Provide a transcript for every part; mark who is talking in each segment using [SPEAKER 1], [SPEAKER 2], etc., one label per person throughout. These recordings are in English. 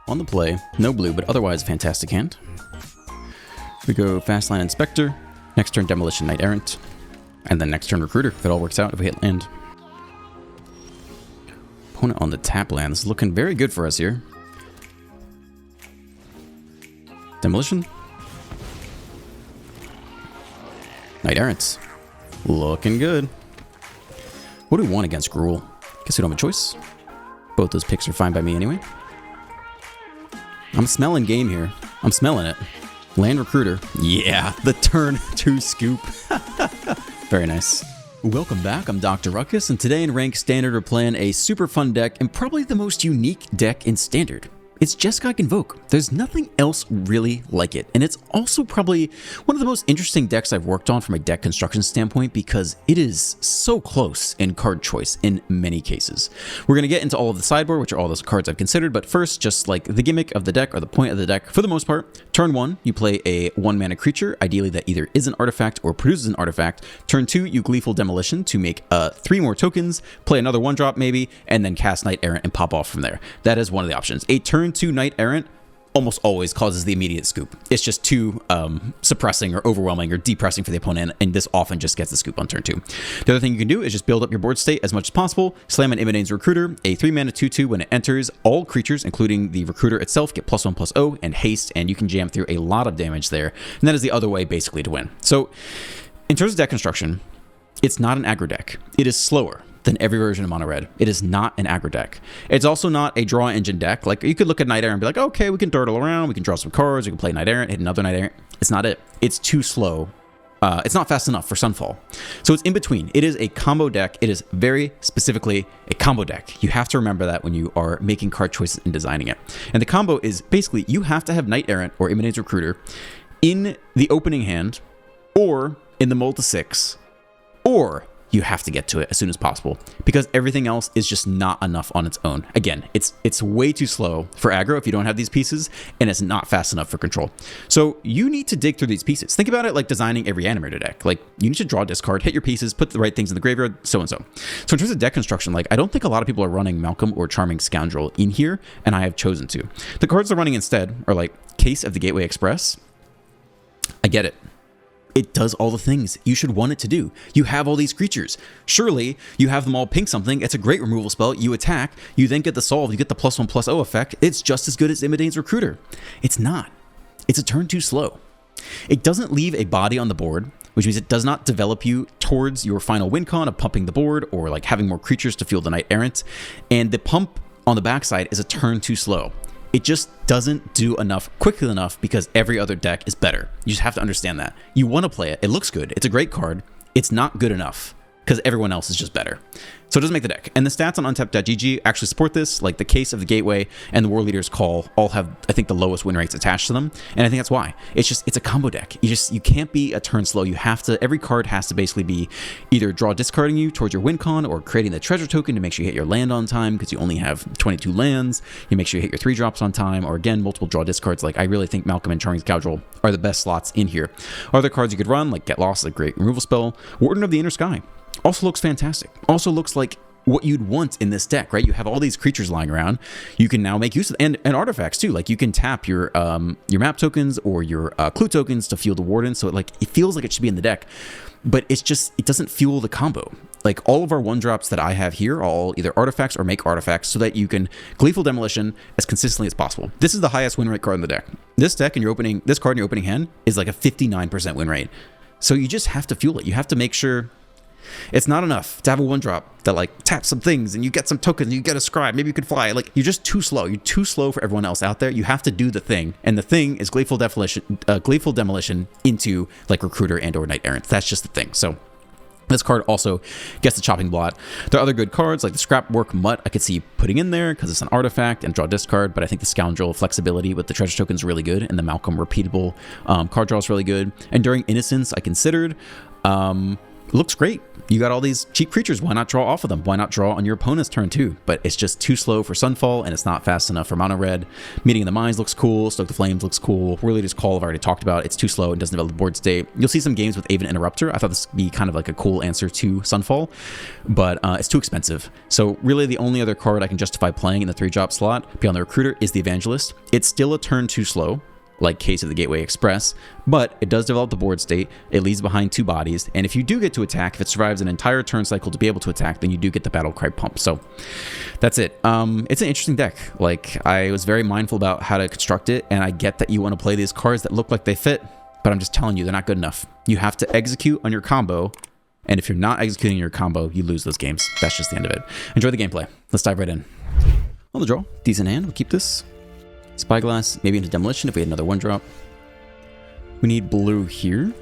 [SPEAKER 1] On the play, no blue, but otherwise fantastic hand. We go Fast Land Inspector, next turn Demolition Knight Errant, and then next turn Recruiter, if it all works out, if we hit land. Opponent on the tap land. This is looking very good for us here. Demolition. Knight Errant. Looking good. What do we want against Gruul? Guess we don't have a choice. Both those picks are fine by me anyway. I'm smelling game here. I'm smelling it. Land Recruiter. Yeah, the turn 2 scoop. Very nice. Welcome back, I'm Dr. Ruckus, and today in Ranked Standard we're playing a super fun deck and probably the most unique deck in Standard. It's Jeskai Convoke. There's nothing else really like it, and it's also probably one of the most interesting decks I've worked on from a deck construction standpoint because it is so close in card choice in many cases. We're going to get into all of the sideboard, which are all those cards I've considered, but first, just like the gimmick of the deck or the point of the deck, for the most part, turn 1, you play a 1-mana creature, ideally that either is an artifact or produces an artifact. Turn 2, you Gleeful Demolition to make 3 more tokens, play another 1-drop maybe, and then cast Knight Errant and pop off from there. That is one of the options. A turn 2 Knight Errant almost always causes the immediate scoop. It's just too suppressing or overwhelming or depressing for the opponent, and this often just gets the scoop on turn 2. The other thing you can do is just build up your board state as much as possible, slam an Immodane's Recruiter, a 3-mana 2/2 when it enters. All creatures, including the Recruiter itself, get +1/+0 and haste, and you can jam through a lot of damage there, and that is the other way basically to win. So in terms of deck construction, it's not an aggro deck. It is slower than every version of Mono Red. It is not an aggro deck. It's also not a draw engine deck. Like, you could look at Knight Errant and be like, okay, we can dawdle around, we can draw some cards, we can play Knight Errant, hit another Knight Errant. It's not it. It's too slow. It's not fast enough for Sunfall. So it's in between. It is a combo deck. It is very specifically a combo deck. You have to remember that when you are making card choices and designing it. And the combo is basically you have to have Knight Errant or Immodane's Recruiter in the opening hand or in the mull to 6, or you have to get to it as soon as possible because everything else is just not enough on its own. Again, it's way too slow for aggro if you don't have these pieces, and it's not fast enough for control. So you need to dig through these pieces. Think about it like designing a Reanimator deck. Like, you need to draw, discard, hit your pieces, put the right things in the graveyard, so and so. So in terms of deck construction, like, I don't think a lot of people are running Malcolm or Charming Scoundrel in here, and I have chosen to. The cards they're running instead are like Case of the Gateway Express. I get it. It does all the things you should want it to do. You have all these creatures. Surely you have them all ping something. It's a great removal spell. You attack. You then get the solve. You get the +1/+0 effect. It's just as good as Immodane's Recruiter. It's not. It's a turn too slow. It doesn't leave a body on the board, which means it does not develop you towards your final win con of pumping the board or like having more creatures to fuel the Knight Errant. And the pump on the backside is a turn too slow. It just doesn't do enough quickly enough because every other deck is better. You just have to understand that. You want to play it. It looks good. It's a great card. It's not good enough because everyone else is just better. So it doesn't make the deck. And the stats on untapped.gg actually support this. Like the Case of the Gateway and the War Leader's Call all have, I think, the lowest win rates attached to them. And I think that's why. It's a combo deck. You can't be a turn slow. You have to, every card has to basically be either draw discarding you towards your win con or creating the treasure token to make sure you hit your land on time because you only have 22 lands. You make sure you hit your 3 drops on time, or again, multiple draw discards. Like, I really think Malcolm and Charming Scoundrel are the best slots in here. Other cards you could run, like Get Lost, a great removal spell. Warden of the Inner Sky also looks fantastic. Also looks like what you'd want in this deck, right? You have all these creatures lying around. You can now make use of and artifacts too. Like, you can tap your map tokens or your clue tokens to fuel the Warden. So it feels like it should be in the deck, but it doesn't fuel the combo. Like, all of our 1-drops that I have here are all either artifacts or make artifacts so that you can Gleeful Demolition as consistently as possible. This is the highest win rate card in the deck. This card in your opening hand is like a 59% win rate. So you just have to fuel it. You have to make sure. It's not enough to have a 1-drop that like taps some things and you get some tokens and you get a scribe. Maybe you could fly. Like, you're just too slow. You're too slow for everyone else out there. You have to do the thing, and the thing is Gleeful Demolition into like Recruiter and or Knight Errant. That's just the thing. So this card also gets the chopping block. There are other good cards like the Scrapwork Mutt I could see putting in there because it's an artifact and draw discard, but I think the Scoundrel flexibility with the treasure token is really good, and the Malcolm repeatable card draw is really good. Enduring Innocence I considered. It looks great. You got all these cheap creatures. Why not draw off of them? Why not draw on your opponent's turn too? But it's just too slow for Sunfall, and it's not fast enough for Mono Red. Meeting in the Mines looks cool. Stoke the Flames looks cool. Whirlwind Call I've already talked about. It's too slow and doesn't develop the board state. You'll see some games with Aven Interrupter. I thought this would be kind of like a cool answer to Sunfall, but it's too expensive. So really the only other card I can justify playing in the 3-drop slot beyond the Recruiter is the Evangelist. It's still a turn too slow, like Case of the Gateway Express, but it does develop the board state. It leaves behind 2 bodies, and if you do get to attack, if it survives an entire turn cycle to be able to attack, then you do get the Battle Cry Pump. So that's it. It's an interesting deck. Like, I was very mindful about how to construct it, and I get that you want to play these cards that look like they fit, but I'm just telling you, they're not good enough. You have to execute on your combo, and if you're not executing your combo, you lose those games. That's just the end of it. Enjoy the gameplay. Let's dive right in. On the draw, decent hand. We'll keep this. Spyglass, maybe into Demolition if we had another 1-drop. We need blue here.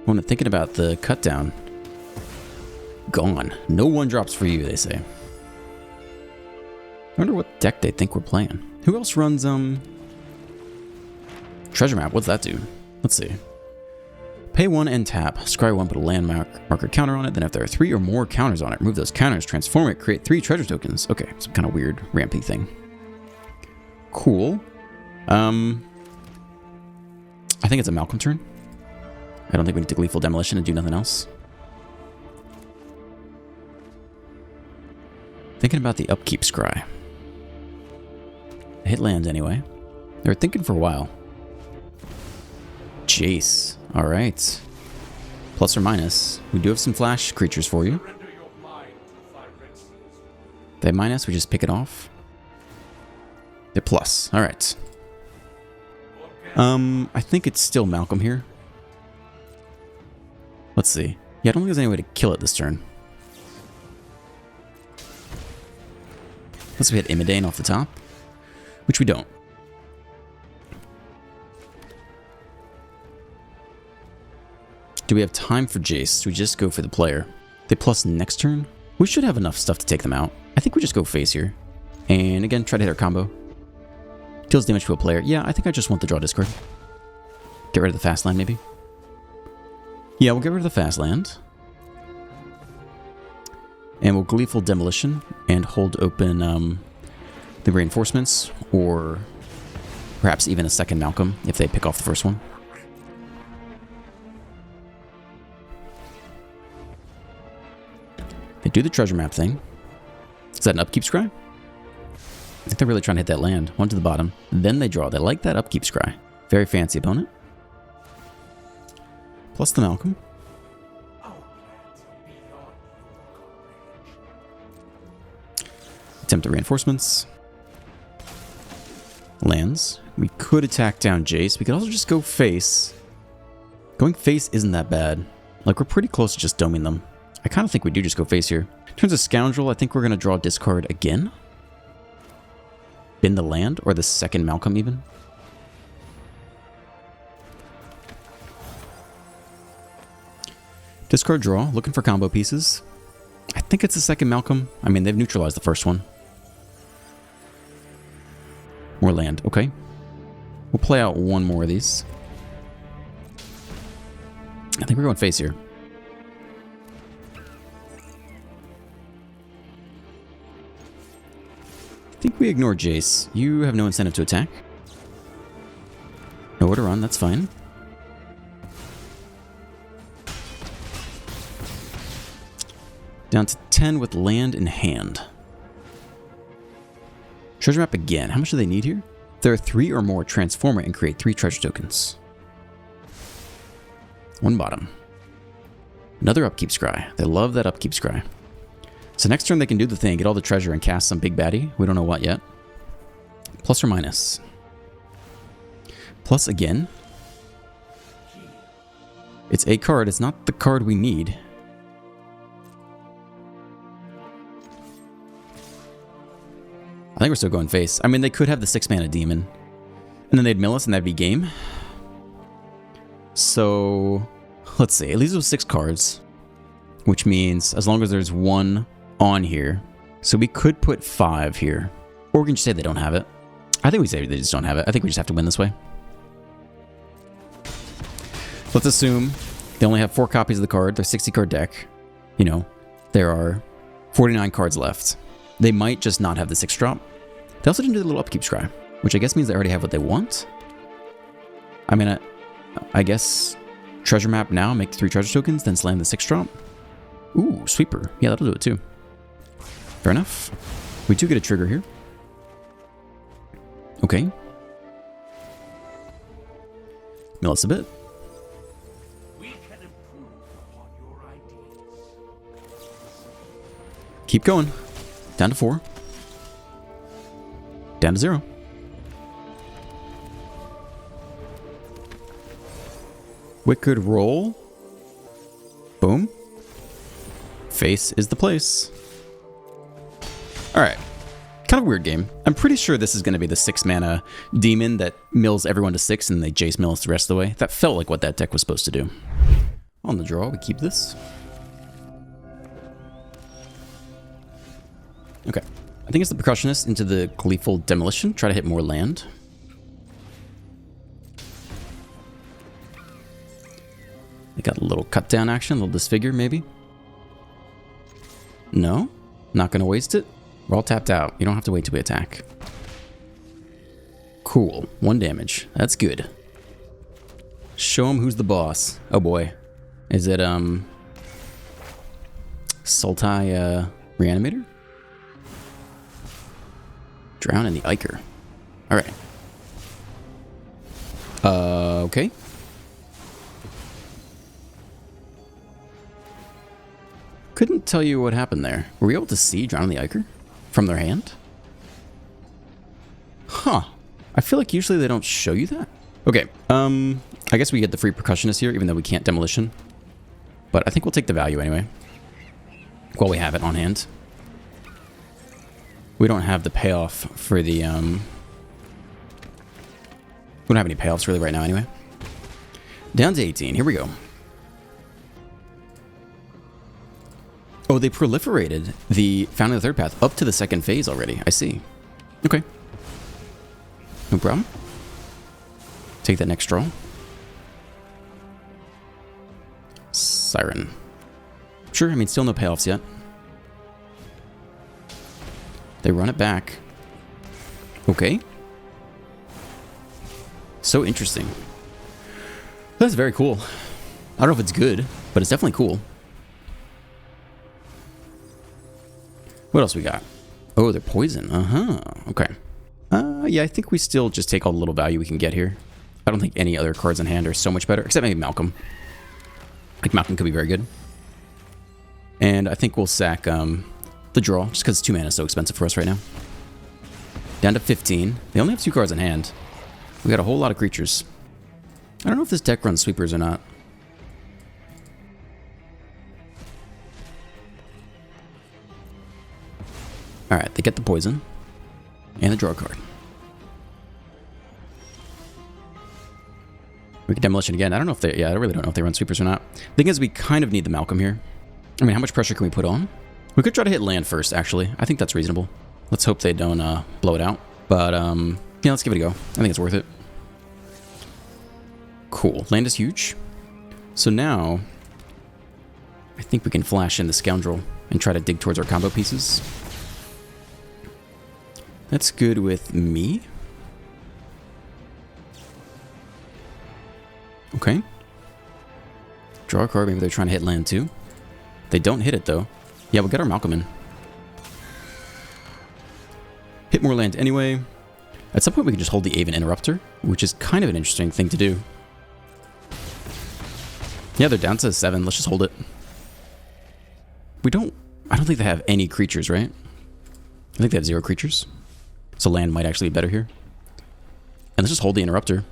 [SPEAKER 1] When I'm thinking about the cut down, gone. No 1-drops for you, they say. I wonder what deck they think we're playing. Who else runs Treasure Map? What's that do? Let's see. Pay 1 and tap. Scry 1, put a landmark marker counter on it. Then if there are 3 or more counters on it, remove those counters, transform it, create 3 treasure tokens. Okay, some kind of weird rampy thing. Cool. I think it's a Malcolm turn. I don't think we need to Gleeful Demolition and do nothing else. Thinking about the upkeep Scry. Hit land anyway. They were thinking for a while. Jace. Alright. Plus or minus. We do have some flash creatures for you. They minus, we just pick it off. They're plus. Alright. I think it's still Malcolm here. Let's see. Yeah, I don't think there's any way to kill it this turn. Unless we hit Imidane off the top. Which we don't. Do we have time for Jace? Do we just go for the player? They plus next turn? We should have enough stuff to take them out. I think we just go face here. And again, try to hit our combo. Deals damage to a player. Yeah, I think I just want the draw discard. Get rid of the fast land, maybe? Yeah, we'll get rid of the fast land. And we'll Gleeful Demolition and hold open the reinforcements, or perhaps even a second Malcolm if they pick off the first one. They do the treasure map thing. Is that an upkeep scry? I think they're really trying to hit that land. 1 to the bottom. Then they draw. They like that upkeep scry. Very fancy opponent. Plus the Malcolm. Attempt the reinforcements. Lands. We could attack down Jace. We could also just go face. Going face isn't that bad. Like, we're pretty close to just doming them. I kind of think we do just go face here. In terms of Scoundrel, I think we're going to draw discard again. Bin the land, or the second Malcolm even. Discard draw, looking for combo pieces. I think it's the second Malcolm. I mean, they've neutralized the first one. More land, okay. We'll play out one more of these. I think we're going face here. I think we ignore Jace. You have no incentive to attack. Nowhere to run, that's fine. Down to 10 with land in hand. Treasure map again. How much do they need here? If there are 3 or more, transform it and create 3 treasure tokens. 1 bottom. Another upkeep scry. They love that upkeep scry. So next turn they can do the thing, get all the treasure and cast some big baddie. We don't know what yet. Plus or minus. Plus again. It's a card. It's not the card we need. I think we're still going face. I mean, they could have the 6-mana demon. And then they'd mill us and that'd be game. So, let's see. It leaves us with 6 cards. Which means, as long as there's 1 on here. So we could put 5 here. Or we can just say they don't have it. I think we say they just don't have it. I think we just have to win this way. Let's assume they only have 4 copies of the card. Their 60 card deck. You know, there are 49 cards left. They might just not have the 6-drop. They also didn't do the little upkeep scry, which I guess means they already have what they want. I mean, I guess treasure map now, make 3 treasure tokens, then slam the 6-drop. Ooh, sweeper. Yeah, that'll do it too. Fair enough. We do get a trigger here. Okay. Mill us a bit. Keep going. Down to 4. Down to 0. Wicked roll. Boom. Face is the place. Alright. Kind of a weird game. I'm pretty sure this is going to be the 6-mana demon that mills everyone to 6 and they Jace mill us the rest of the way. That felt like what that deck was supposed to do. On the draw, we keep this. Okay. I think it's the Percussionist into the Gleeful Demolition. Try to hit more land. They got a little cut down action, a little disfigure maybe. No? Not going to waste it? We're all tapped out. You don't have to wait till we attack. Cool. 1 damage. That's good. Show him who's the boss. Oh boy. Is it, Sultai, Reanimator? Drown in the Ichor. Alright. Okay. Couldn't tell you what happened there. Were we able to see Drown in the Ichor from their hand? Huh. I feel like usually they don't show you that. Okay, I guess we get the free Percussionist here, even though we can't Demolition. But I think we'll take the value anyway. While we have it on hand. We don't have the payoff for the, we don't have any payoffs really right now anyway. Down to 18, here we go. Oh, they proliferated the Founding the 3rd Path up to the 2nd phase already. I see. Okay. No problem. Take that next draw. Siren. Sure, I mean, still no payoffs yet. They run it back. Okay. So interesting. That's very cool. I don't know if it's good, but it's definitely cool. What else we got? Oh, they're poison. Uh-huh. Okay. Yeah, I think we still just take all the little value we can get here. I don't think any other cards in hand are so much better, except maybe Malcolm. Like, Malcolm could be very good. And I think we'll sack the draw, just because 2 mana is so expensive for us right now. Down to 15. They only have 2 cards in hand. We got a whole lot of creatures. I don't know if this deck runs sweepers or not. Alright, they get the poison. And the draw card. We can Demolition again. I don't know if they... Yeah, I really don't know if they run sweepers or not. The thing is, we kind of need the Malcolm here. I mean, how much pressure can we put on? We could try to hit land first, actually. I think that's reasonable. Let's hope they don't blow it out. But, yeah, let's give it a go. I think it's worth it. Cool. Land is huge. So now, I think we can flash in the Scoundrel and try to dig towards our combo pieces. That's good with me. Okay. Draw a card. Maybe they're trying to hit land too. They don't hit it though. Yeah, we'll get our Malcolm in. Hit more land anyway. At some point we can just hold the Aven Interrupter, which is kind of an interesting thing to do. Yeah, they're down to 7. Let's just hold it. I don't think they have any creatures, right? I think they have 0 creatures. So land might actually be better here. And let's just hold the Interrupter.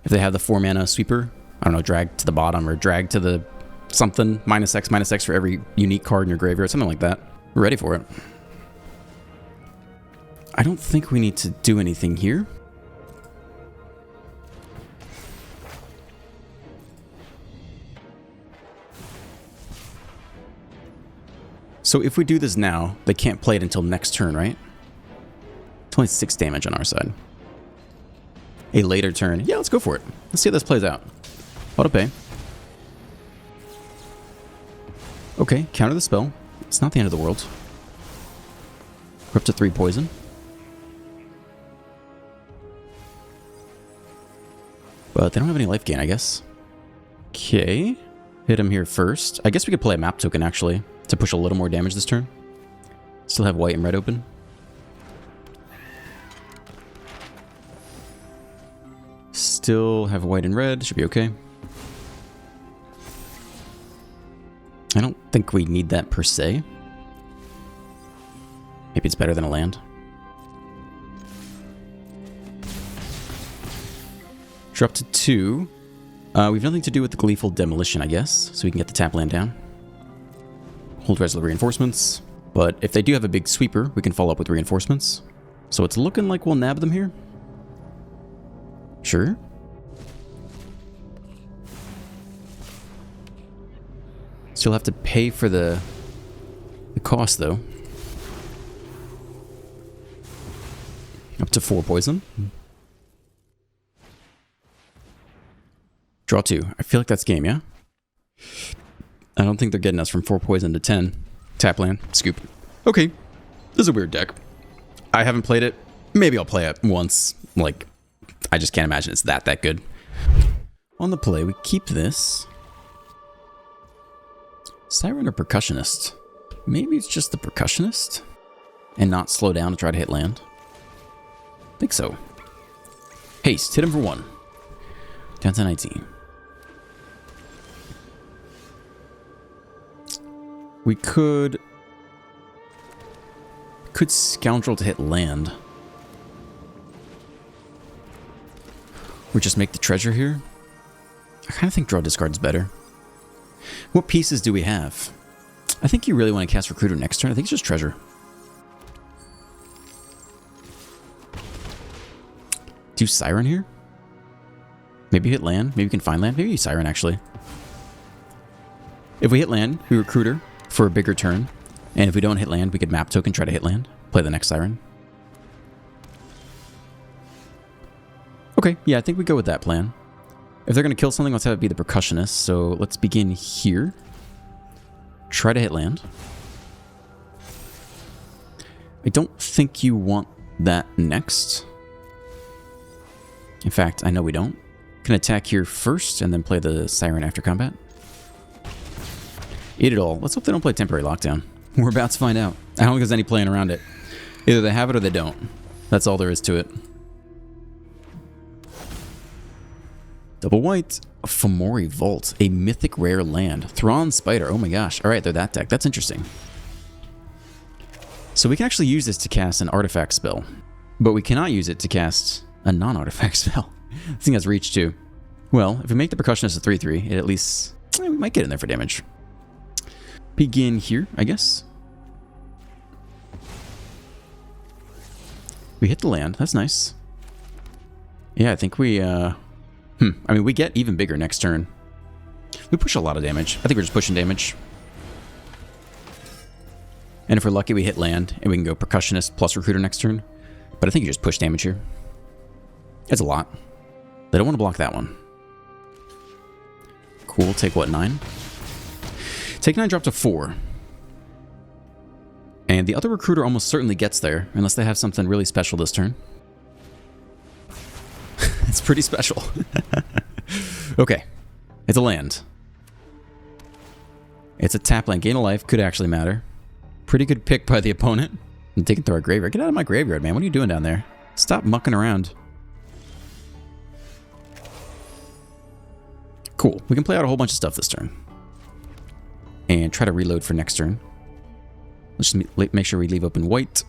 [SPEAKER 1] If they have the 4 mana sweeper, I don't know, drag to the bottom or drag to the something, -X for every unique card in your graveyard, something like that. We're ready for it. I don't think we need to do anything here. So if we do this now, they can't play it until next turn, right? It's only 6 damage on our side. A later turn. Yeah, let's go for it. Let's see how this plays out. Auto pay. Okay, counter the spell. It's not the end of the world. We're up to 3 poison. But they don't have any life gain, I guess. Okay. Hit him here first. I guess we could play a map token, actually, to push a little more damage this turn. Still have white and red open. Still have white and red. Should be okay. I don't think we need that per se. Maybe it's better than a land. Drop to 2. We've nothing to do with the Gleeful Demolition, I guess, so we can get the tap land down. Hold Resolute Reinforcements. But if they do have a big sweeper, we can follow up with reinforcements. So it's looking like we'll nab them here. Sure. Still have to pay for the cost, though. Up to 4 poison. Draw 2. I feel like that's game, yeah? I don't think they're getting us from 4 poison to 10. Tap land. Scoop. Okay. This is a weird deck. I haven't played it. Maybe I'll play it once. Like, I just can't imagine it's that good. On the play, we keep this. Siren or Percussionist? Maybe it's just the Percussionist? And not slow down to try to hit land? I think so. Haste. Hit him for 1. Down to 19. We could Scoundrel to hit land. Or just make the treasure here. I kind of think draw discard is better. What pieces do we have? I think you really want to cast Recruiter next turn. I think it's just treasure. Do Siren here? Maybe hit land. Maybe we can find land. Maybe Siren, actually. If we hit land, we Recruiter for a bigger turn. And if we don't hit land, we could map token, try to hit land. Play the next Siren. Okay, yeah, I think we go with that plan. If they're going to kill something, let's have it be the Percussionist. So let's begin here. Try to hit land. I don't think you want that next. In fact, I know we don't. Can attack here first and then play the Siren after combat. Eat it all. Let's hope they don't play Temporary Lockdown. We're about to find out. I don't think there's any playing around it. Either they have it or they don't. That's all there is to it. Double white. Fomori Vault. A mythic rare land. Thrawn Spider. Oh my gosh. Alright, they're that deck. That's interesting. So we can actually use this to cast an artifact spell. But we cannot use it to cast a non-artifact spell. This thing has reach too. Well, if we make the Percussionist a 3/3, it at least... we might get in there for damage. Begin here, I guess. We hit the land. That's nice. Yeah, I think we... I mean, we get even bigger next turn. We push a lot of damage. I think we're just pushing damage. And if we're lucky, we hit land, and we can go Percussionist plus Recruiter next turn. But I think you just push damage here. It's a lot. They don't want to block that one. Cool. Take what, 9? Take 9, drop to 4. And the other Recruiter almost certainly gets there, unless they have something really special this turn. It's pretty special. Okay. It's a land. It's a tap land. Gain a life. Could actually matter. Pretty good pick by the opponent. I'm taking through our graveyard. Get out of my graveyard, man. What are you doing down there? Stop mucking around. Cool. We can play out a whole bunch of stuff this turn. And try to reload for next turn. Let's just make sure we leave open white.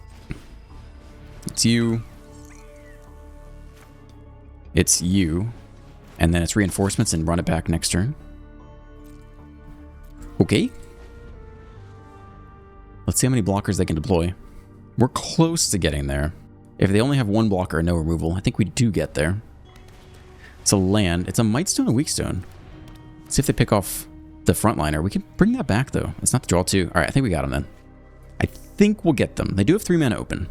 [SPEAKER 1] It's you. It's you. And then it's reinforcements and run it back next turn. Okay. Let's see how many blockers they can deploy. We're close to getting there. If they only have 1 blocker and no removal, I think we do get there. It's a land. It's a Mightstone and Weakstone. Let's see if they pick off the frontliner. We can bring that back, though. It's not the draw 2. Alright, I think we got them then. I think we'll get them. They do have 3 mana open.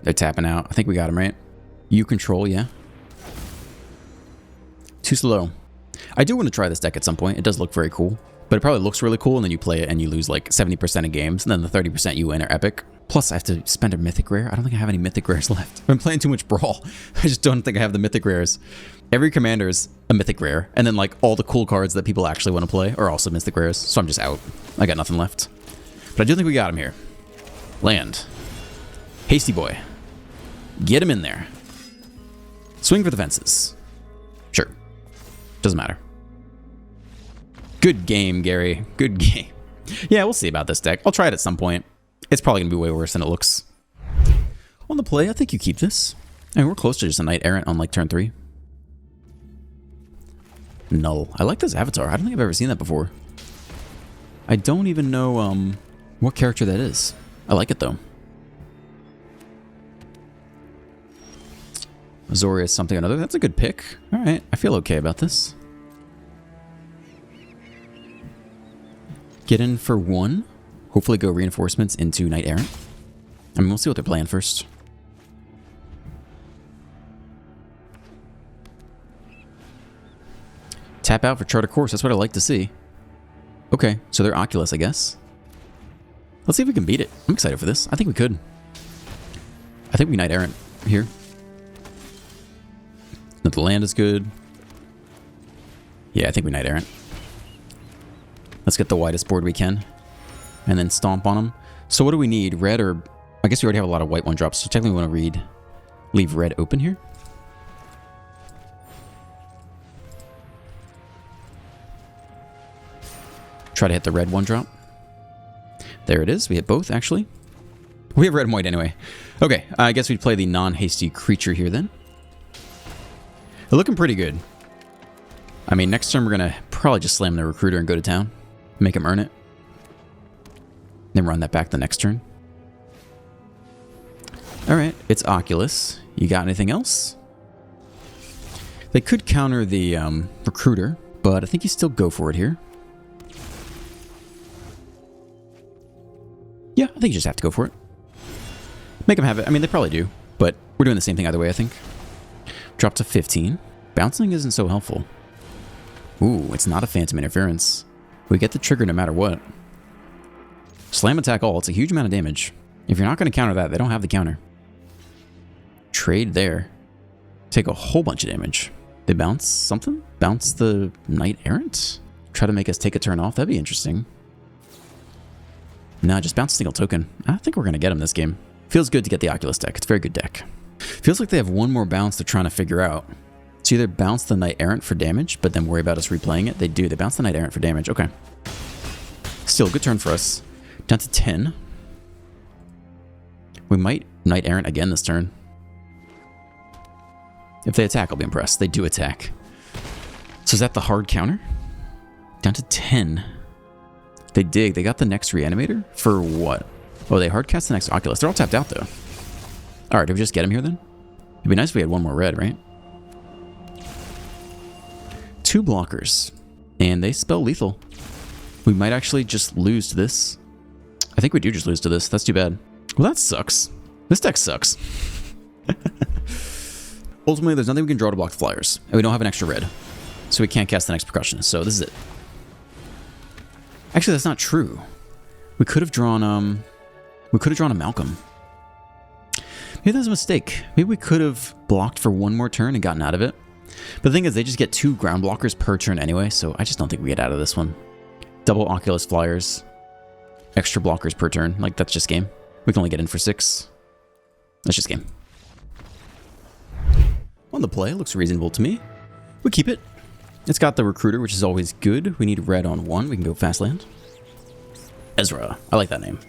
[SPEAKER 1] They're tapping out. I think we got them, right? You control, yeah. Too slow. I do want to try this deck at some point. It does look very cool. But it probably looks really cool, and then you play it and you lose like 70% of games, and then the 30% you win are epic. Plus, I have to spend a mythic rare. I don't think I have any mythic rares left. I've been playing too much Brawl. I just don't think I have the mythic rares. Every commander is a mythic rare, and then like all the cool cards that people actually want to play are also mythic rares, so I'm just out. I got nothing left. But I do think we got him here. Land. Hasty boy. Get him in there. Swing for the fences. Sure. Doesn't matter. Good game, Gary. Good game. Yeah, we'll see about this deck. I'll try it at some point. It's probably going to be way worse than it looks. On the play, I think you keep this. I mean, we're close to just a Knight Errant on like turn 3. Null. I like this avatar. I don't think I've ever seen that before. I don't even know what character that is. I like it though. Azorius something or another. That's a good pick. All right. I feel okay about this. Get in for 1. Hopefully go reinforcements into Knight Errant. I mean, we'll see what they're playing first. Tap out for Chart a Course. That's what I like to see. Okay, so they're Oculus, I guess. Let's see if we can beat it. I'm excited for this. I think we could. I think we Knight Errant here. The land is good. Yeah, I think we Knight Errant. Let's get the widest board we can. And then stomp on them. So what do we need? Red or... I guess we already have a lot of white 1-drops, so technically we want to leave red open here. Try to hit the red 1-drop. There it is. We hit both, actually. We have red and white anyway. Okay, I guess we'd play the non-hasty creature here then. They're looking pretty good. I mean, next turn we're going to probably just slam the recruiter and go to town. Make him earn it. Then run that back the next turn. Alright, it's Oculus. You got anything else? They could counter the recruiter, but I think you still go for it here. Yeah, I think you just have to go for it. Make them have it. I mean, they probably do, but we're doing the same thing either way, I think. Drop to 15. Bouncing isn't so helpful. Ooh, it's not a Phantom Interference. We get the trigger no matter what. Slam attack all. It's a huge amount of damage. If you're not going to counter that, they don't have the counter. Trade there. Take a whole bunch of damage. They bounce something? Bounce the Knight Errant? Try to make us take a turn off? That'd be interesting. Nah, just bounce a single token. I think we're going to get him this game. Feels good to get the Oculus deck. It's a very good deck. Feels like they have one more bounce they're trying to figure out. So either bounce the Knight Errant for damage, but then worry about us replaying it. They do. They bounce the Knight Errant for damage. Okay. Still, good turn for us. Down to 10. We might Knight Errant again this turn. If they attack, I'll be impressed. They do attack. So is that the hard counter? Down to 10. They dig. They got the next Reanimator? For what? Oh, they hardcast the next Oculus. They're all tapped out, though. Alright, did we just get him here, then? It'd be nice if we had one more red, right? 2 blockers. And they spell lethal. We might actually just lose to this. I think we do just lose to this. That's too bad. Well, that sucks. This deck sucks. Ultimately, there's nothing we can draw to block flyers. And we don't have an extra red. So we can't cast the next Percussionist. So this is it. Actually, that's not true. We could have drawn, a Malcolm. Maybe that was a mistake. Maybe we could have blocked for one more turn and gotten out of it. But the thing is, they just get 2 ground blockers per turn anyway, so I just don't think we get out of this one. Double Oculus Flyers. Extra blockers per turn. Like, that's just game. We can only get in for 6. That's just game. On the play, looks reasonable to me. We keep it. It's got the Recruiter, which is always good. We need red on 1. We can go fast land. Ezra. I like that name.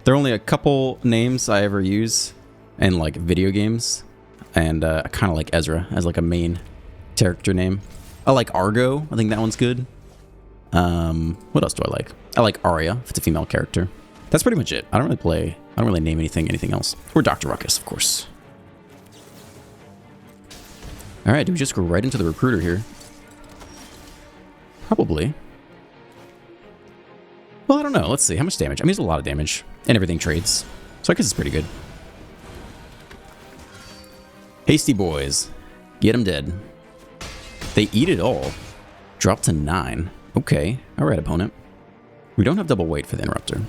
[SPEAKER 1] There are only a couple names I ever use in like video games, and I kind of like Ezra as like a main character name. I like Argo. I think that one's good. What else do I like? I like Arya if it's a female character. That's pretty much it. I don't really name anything else. Or Dr. Ruckus, of course. All right, do we just go right into the Recruiter here? Probably. Well, I don't know. Let's see. How much damage? I mean, it's a lot of damage. And everything trades. So I guess it's pretty good. Hasty boys. Get them dead. They eat it all. Drop to 9. Okay. Alright, opponent. We don't have double weight for the interrupter.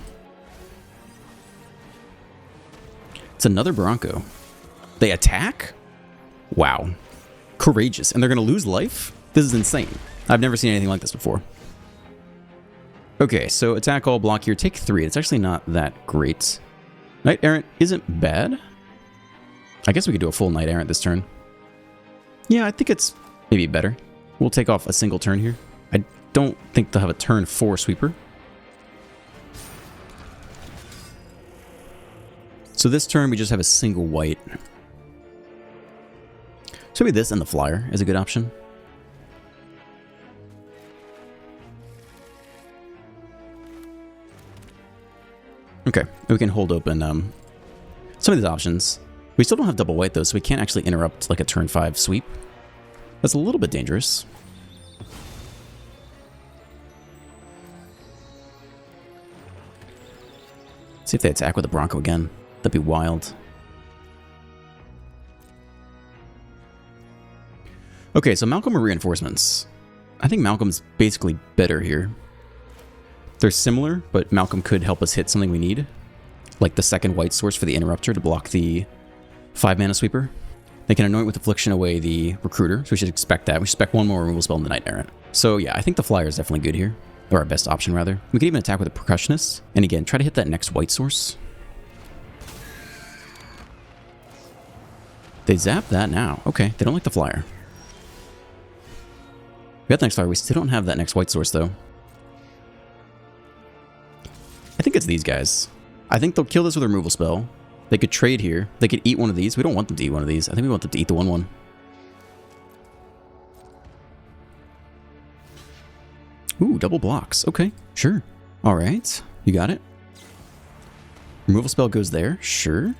[SPEAKER 1] It's another Bronco. They attack? Wow. Courageous. And they're going to lose life? This is insane. I've never seen anything like this before. Okay, so attack all, block here, take 3. It's actually not that great. Knight Errant isn't bad. I guess we could do a full Knight Errant this turn. Yeah, I think it's maybe better. We'll take off a single turn here. I don't think they'll have a turn 4 sweeper. So this turn we just have a single white. So maybe this and the flyer is a good option. Okay, we can hold open some of these options. We still don't have double white though, so we can't actually interrupt like a turn 5 sweep. That's a little bit dangerous. See if they attack with a Bronco again. That'd be wild. Okay, so Malcolm or reinforcements? I think Malcolm's basically better here. They're similar, but Malcolm could help us hit something we need. Like the second white source for the interrupter to block the 5-mana sweeper. They can anoint with affliction away the recruiter, so we should expect that. We should expect one more removal spell in the Knight Errant. So yeah, I think the flyer is definitely good here. Or our best option, rather. We could even attack with a percussionist. And again, try to hit that next white source. They zap that now. Okay, they don't like the flyer. We got the next flyer. We still don't have that next white source, though. I think it's these guys. I think they'll kill this with a removal spell. They could trade here. They could eat one of these. We don't want them to eat one of these. I think we want them to eat the 1/1. Ooh, double blocks. Okay, sure. All right, you got it. Removal spell goes there. Sure.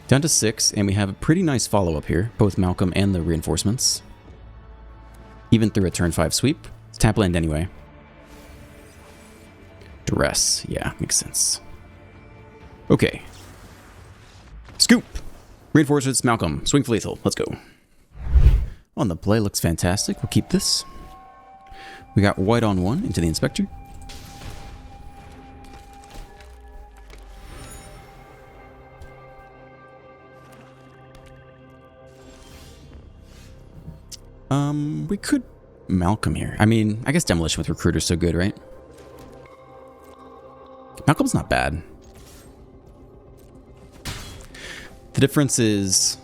[SPEAKER 1] Down to 6, and we have a pretty nice follow-up here. Both Malcolm and the reinforcements. Even through a turn 5 sweep. It's tap land anyway. Duress. Yeah, makes sense. Okay. Scoop! Reinforcements, Malcolm. Swing for lethal. Let's go. On the play looks fantastic. We'll keep this. We got white on 1 into the inspector. We could Malcolm here. I mean, I guess Demolition with Recruiter's so good, right? Malcolm's not bad. The difference is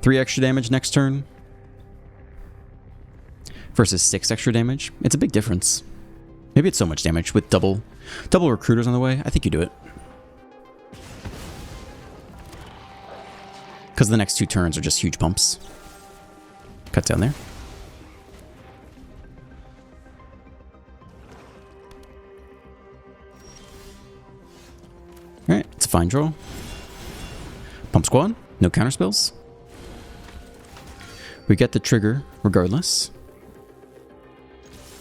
[SPEAKER 1] 3 extra damage next turn versus 6 extra damage. It's a big difference. Maybe it's so much damage with double recruiters on the way. I think you do it. Because the next 2 turns are just huge bumps. Cut down there. Alright, it's a fine draw. Pump squad, no counter spells. We get the trigger regardless.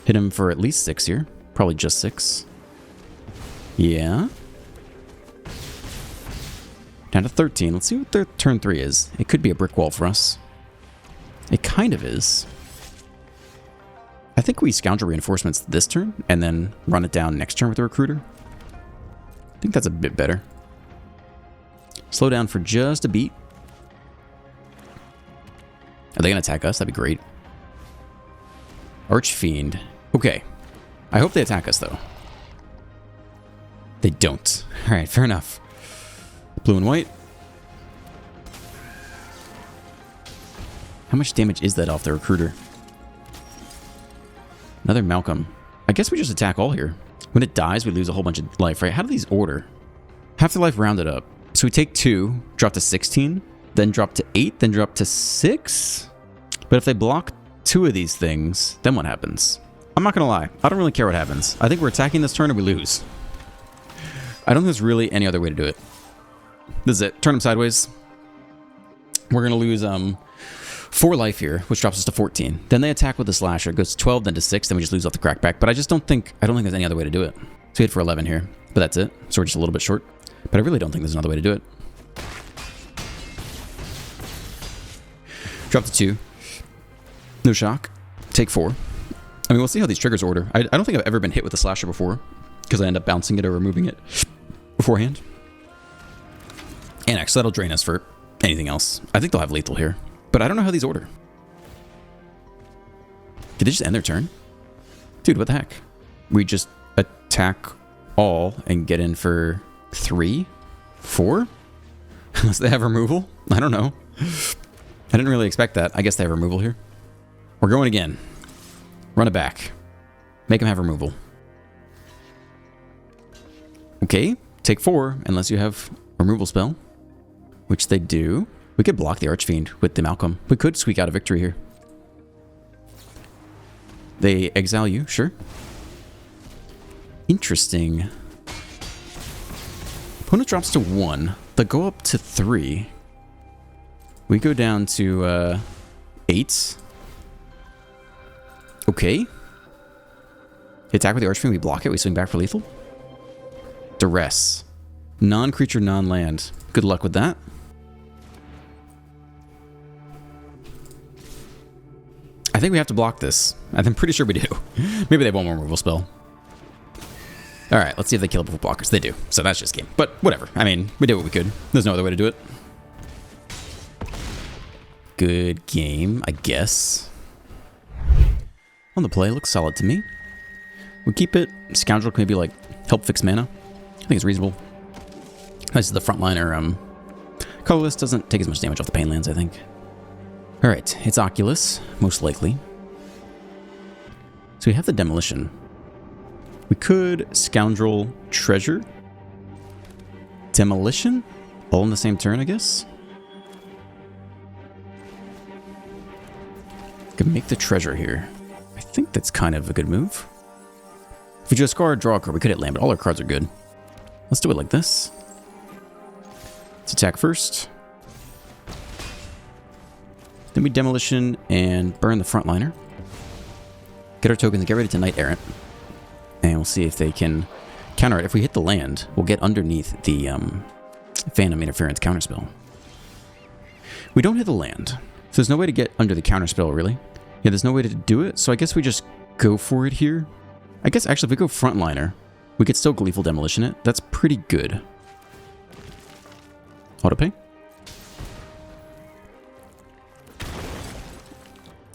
[SPEAKER 1] Hit him for at least 6 here. Probably just 6. Yeah. Down to 13. Let's see what their turn 3 is. It could be a brick wall for us. It kind of is. I think we scoundrel reinforcements this turn and then run it down next turn with the recruiter. I think that's a bit better. Slow down for just a beat. Are they going to attack us? That'd be great. Archfiend. Okay. I hope they attack us, though. They don't. Alright, fair enough. Blue and white. How much damage is that off the recruiter? Another Malcolm. I guess we just attack all here. When it dies, we lose a whole bunch of life, right? How do these order? Half the life rounded up. So we take 2, drop to 16, then drop to 8, then drop to 6. But if they block 2 of these things, then what happens? I'm not going to lie. I don't really care what happens. I think we're attacking this turn and we lose. I don't think there's really any other way to do it. This is it. Turn them sideways. We're going to lose 4 life here, which drops us to 14. Then they attack with the slasher. It goes to 12, then to 6, then we just lose off the crackback. But I don't think there's any other way to do it. So we hit for 11 here, but that's it. So we're just a little bit short. But I really don't think there's another way to do it. Drop to 2. No shock. Take 4. I mean, we'll see how these triggers order. I don't think I've ever been hit with a slasher before, because I end up bouncing it or removing it beforehand. And actually, that'll drain us for anything else. I think they'll have lethal here, but I don't know how these order. Did they just end their turn? Dude, what the heck? We just attack all and get in for 3? 4? Unless they have removal? I don't know. I didn't really expect that. I guess they have removal here. We're going again. Run it back. Make them have removal. Okay, take 4, unless you have removal spell. Which they do. We could block the Archfiend with the Malcolm. We could squeak out a victory here. They exile you, sure. Interesting. Opponent drops to 1. They go up to 3. We go down to 8. Okay. Attack with the Archfiend, we block it, we swing back for lethal. Duress. Non-creature, non-land. Good luck with that. I think we have to block this. I'm pretty sure we do. Maybe they have one more removal spell. Alright, let's see if they kill it before blockers. They do, so that's just game. But whatever. I mean, we did what we could. There's no other way to do it. Good game, I guess. On the play, looks solid to me. We keep it. Scoundrel can maybe like help fix mana. I think it's reasonable. This is the frontliner. Colorless doesn't take as much damage off the pain lands, I think. Alright, it's Oculus, most likely. So we have the Demolition. We could Scoundrel Treasure. Demolition? All in the same turn, I guess? Could make the treasure here. I think that's kind of a good move. If we just score, draw a card, we could hit land, but all our cards are good. Let's do it like this. Let's attack first. Then we Demolition and burn the frontliner. Get our tokens and get ready to Knight Errant. And we'll see if they can counter it. If we hit the land, we'll get underneath the Phantom Interference counterspell. We don't hit the land, so there's no way to get under the counterspell, really. Yeah, there's no way to do it, so I guess we just go for it here. I guess, actually, if we go frontliner, we could still Gleeful Demolition it. That's pretty good. Autopay.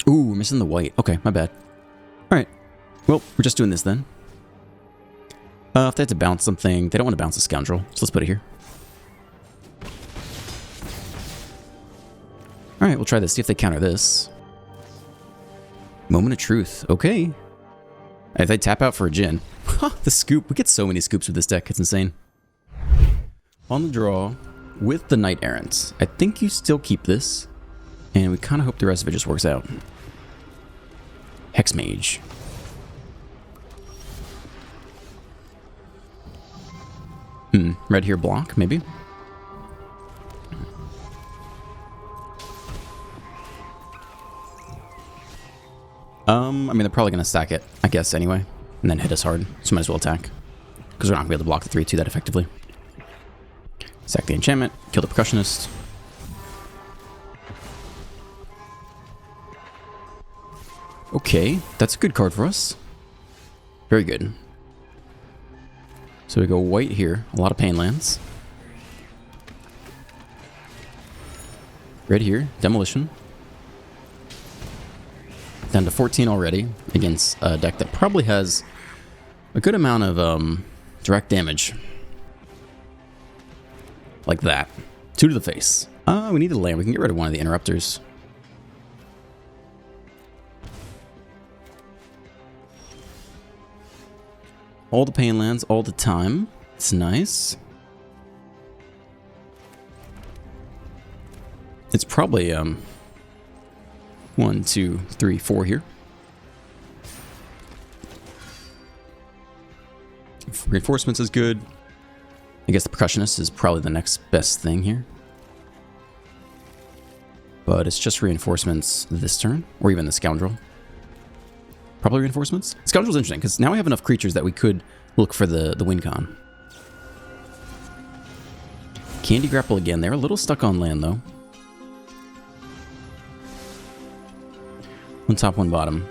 [SPEAKER 1] Ooh, we're missing the white. Okay, my bad. Alright. Well, we're just doing this then. If they had to bounce something, they don't want to bounce a Scoundrel, so let's put it here. Alright, we'll try this, see if they counter this. Moment of Truth. Okay. If they tap out for a Djinn. The scoop. We get so many scoops with this deck, it's insane. On the draw, with the Knight Errant, I think you still keep this, and we kind of hope the rest of it just works out. Hexmage. Red here block, maybe? I mean, they're probably going to stack it, I guess, anyway, and then hit us hard, so might as well attack, because we're not going to be able to block the 3-2 that effectively. Sack the enchantment, kill the percussionist. Okay, that's a good card for us. Very good. So we go white here, a lot of pain lands. Red here, Demolition. Down to 14 already against a deck that probably has a good amount of direct damage. Like that. 2 to the face. We need a land. We can get rid of one of the interrupters. All the pain lands all the time. It's nice. It's probably 1, 2, 3, 4 here. Reinforcements is good. I guess the percussionist is probably the next best thing here. But it's just reinforcements this turn, or even the Scoundrel. Probably reinforcements. Scoundrel's interesting, because now we have enough creatures that we could look for the win con. Candy Grapple again. They're a little stuck on land, though. One top, one bottom.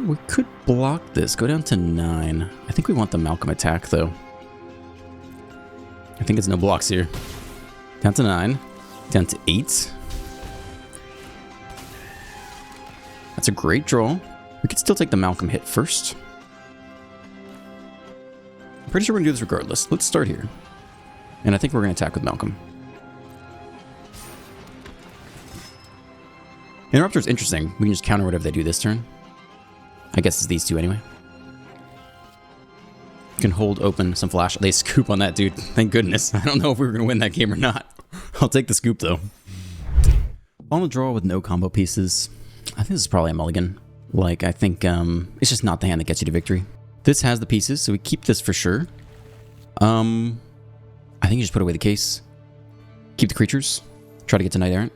[SPEAKER 1] We could block this. Go down to 9. I think we want the Malcolm attack, though. I think it's no blocks here. Down to 9. Down to 8. That's a great draw. We could still take the Malcolm hit first. I'm pretty sure we're going to do this regardless. Let's start here. And I think we're going to attack with Malcolm. Interrupter's interesting. We can just counter whatever they do this turn. I guess it's these two anyway. You can hold open some flash. They scoop on that, dude. Thank goodness. I don't know if we were going to win that game or not. I'll take the scoop, though. On the draw with no combo pieces. I think this is probably a mulligan. Like, I think it's just not the hand that gets you to victory. This has the pieces, so we keep this for sure. I think you just put away the case. Keep the creatures. Try to get to Knight Errant.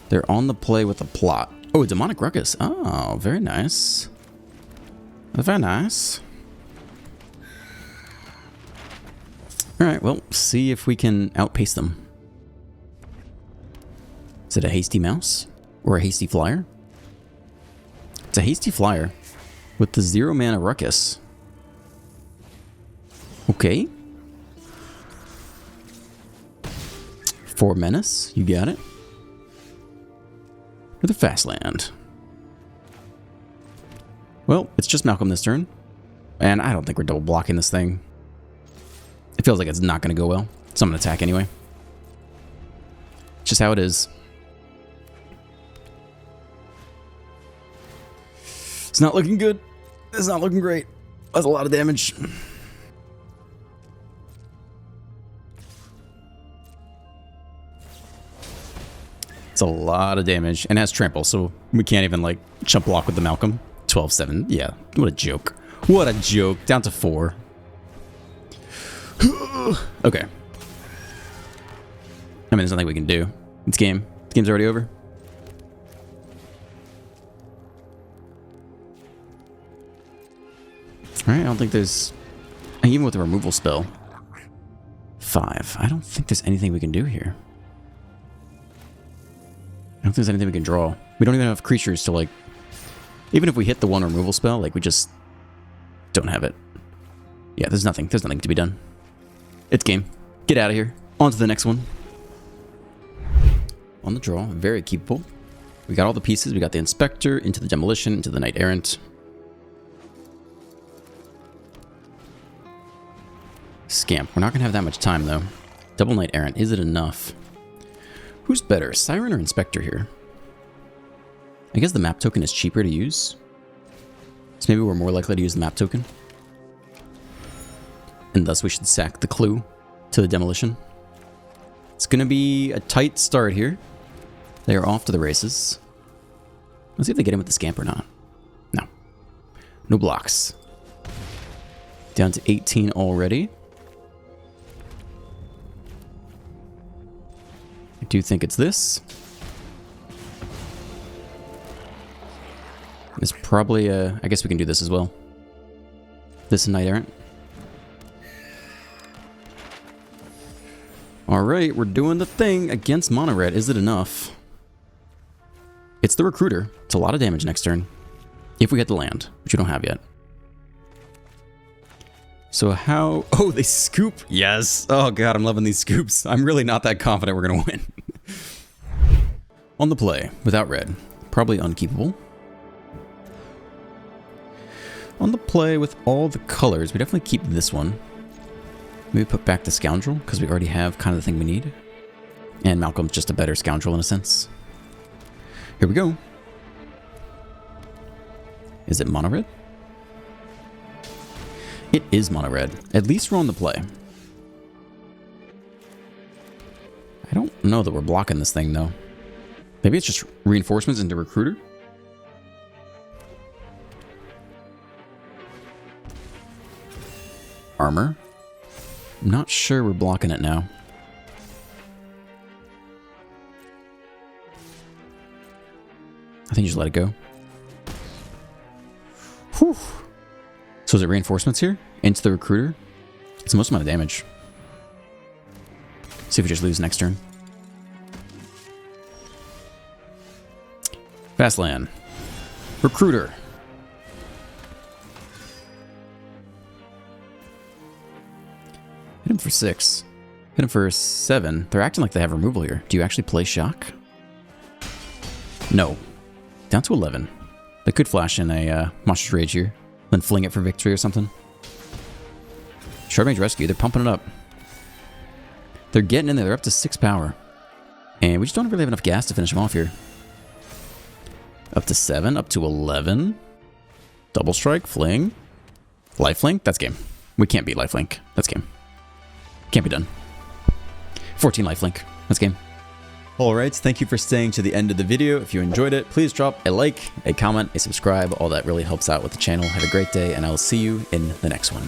[SPEAKER 1] They're on the play with a plot. Oh, a Demonic Ruckus. Oh, very nice. Very nice. Alright, well, see if we can outpace them. Is it a hasty mouse? Or a hasty flyer? It's a hasty flyer. With the 0 mana Ruckus. Okay. 4 menace. You got it. With a fast land. Well, it's just Malcolm this turn. And I don't think we're double blocking this thing. It feels like it's not going to go well. So I'm going to attack anyway. It's just how it is. It's not looking good. It's not looking great. That's a lot of damage. It's a lot of damage. And it has trample, so we can't even, like, chump block with the Malcolm. 12-7. Yeah, what a joke. What a joke. Down to 4. Okay. I mean, there's nothing we can do. It's game. The game's already over. Alright, I don't think there's... Even with the removal spell. 5. I don't think there's anything we can do here. I don't think there's anything we can draw. We don't even have creatures to, like... Even if we hit the 1 removal spell, like, we just... don't have it. Yeah, there's nothing. There's nothing to be done. It's game. Get out of here. On to the next one. On the draw. Very keepable. We got all the pieces. We got the Inspector, into the Demolition, into the Knight Errant. Scamp. We're not going to have that much time, though. Double Knight Errant. Is it enough? Who's better, Siren or Inspector here? I guess the map token is cheaper to use. So maybe we're more likely to use the map token. And thus we should sack the clue to the Demolition. It's going to be a tight start here. They are off to the races. Let's see if they get in with the Scamp or not. No. No blocks. Down to 18 already. I do think it's this. It's probably I guess we can do this as well. This and Knight Errant. Alright, we're doing the thing against Mono Red. Is it enough? It's the Recruiter. It's a lot of damage next turn. If we get the land, which we don't have yet. So how... Oh, they scoop! Yes! Oh god, I'm loving these scoops. I'm really not that confident we're gonna win. On the play, without red. Probably unkeepable. On the play with all the colors, we definitely keep this one. Maybe put back the Scoundrel, because we already have kind of the thing we need. And Malcolm's just a better Scoundrel in a sense. Here we go. Is it mono red? It is mono red. At least we're on the play. I don't know that we're blocking this thing, though. Maybe it's just reinforcements into Recruiter? Armor. I'm not sure we're blocking it now. I think you just let it go. Whew. So is it reinforcements here? Into the recruiter? It's the most amount of damage. See if we just lose next turn. Fast land. Recruiter. Hit him for 6. Hit him for 7. They're acting like they have removal here. Do you actually play shock? No. Down to 11. They could flash in a Monstrous Rage here. Then fling it for victory or something. Shard Mage Rescue. They're pumping it up. They're getting in there. They're up to 6 power. And we just don't really have enough gas to finish them off here. Up to 7. Up to 11. Double Strike. Fling. Lifelink. That's game. We can't beat Lifelink. That's game. Can't be done. 14 lifelink. That's game. Alright, thank you for staying to the end of the video. If you enjoyed it, please drop a like, a comment, a subscribe. All that really helps out with the channel. Have a great day, and I will see you in the next one.